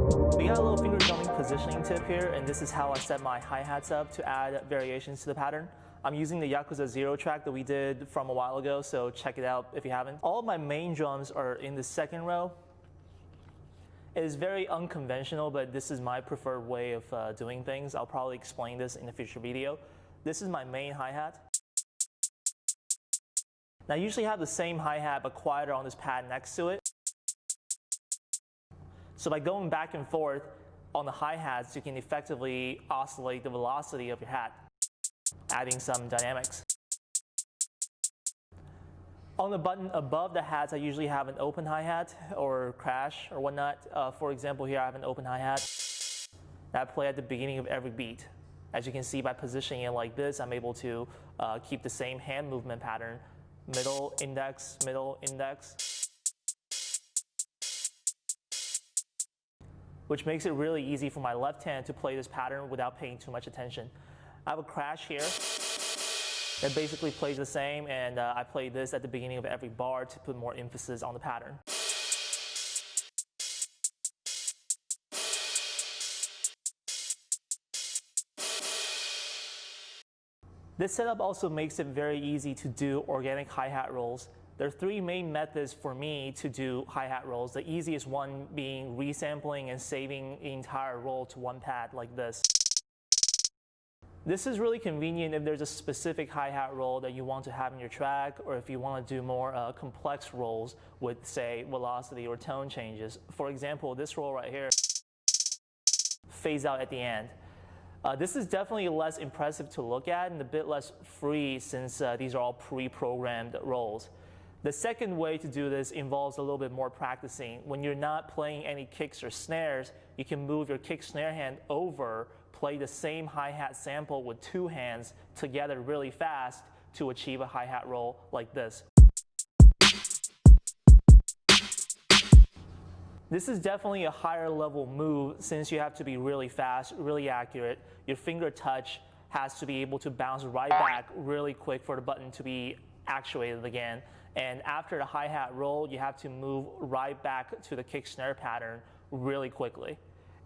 We got a little finger drumming positioning tip here, and this is how I set my hi-hats up to add variations to the pattern. I'm using the Yakuza 0 track that we did from a while ago, so check it out if you haven't. All of my main drums are in the second row. It is very unconventional, but this is my preferred way of doing things. I'll probably explain this in a future video. This is my main hi-hat. Now I usually have the same hi-hat but quieter on this pad next to it. So by going back and forth on the hi-hats, you can effectively oscillate the velocity of your hat, adding some dynamics. On the button above the hats, I usually have an open hi-hat or crash or whatnot. For example, here I have an open hi-hat that I play at the beginning of every beat. As you can see, by positioning it like this, I'm able to keep the same hand movement pattern, middle, index, which makes it really easy for my left hand to play this pattern without paying too much attention. I have a crash here that basically plays the same, and I play this at the beginning of every bar to put more emphasis on the pattern. This setup also makes it very easy to do organic hi-hat rolls. There are three main methods for me to do hi-hat rolls. The easiest one being resampling and saving the entire roll to one pad like this. This is really convenient if there's a specific hi-hat roll that you want to have in your track, or if you want to do more complex rolls with, say, velocity or tone changes. For example, this roll right here, phase out at the end. This is definitely less impressive to look at and a bit less free since these are all pre-programmed rolls. The second way to do this involves a little bit more practicing. When you're not playing any kicks or snares, you can move your kick snare hand over, play the same hi-hat sample with two hands together really fast to achieve a hi-hat roll like this. This is definitely a higher level move since you have to be really fast, really accurate. Your finger touch has to be able to bounce right back really quick for the button to be actuated again. And after the hi-hat roll, you have to move right back to the kick snare pattern really quickly.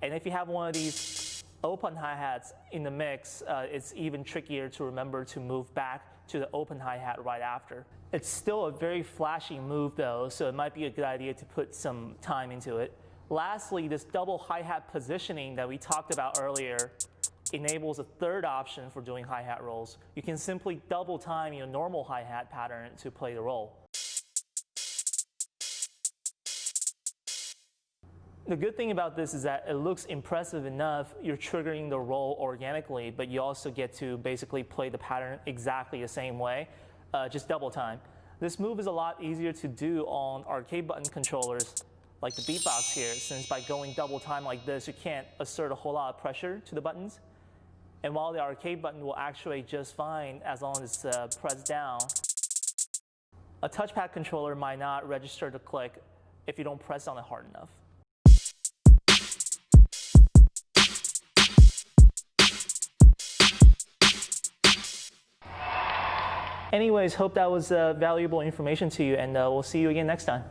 And if you have one of these open hi-hats in the mix, it's even trickier to remember to move back to the open hi-hat right after. It's still a very flashy move though, so it might be a good idea to put some time into it. Lastly, this double hi-hat positioning that we talked about earlier enables a third option for doing hi-hat rolls. You can simply double time your normal hi-hat pattern to play the roll. The good thing about this is that it looks impressive enough. You're triggering the roll organically, but you also get to basically play the pattern exactly the same way, just double time. This move is a lot easier to do on arcade button controllers like the BeatBox here, since by going double time like this, you can't assert a whole lot of pressure to the buttons. And while the arcade button will actuate just fine as long as it's pressed down, a touchpad controller might not register the click if you don't press on it hard enough. Anyways, hope that was valuable information to you, and we'll see you again next time.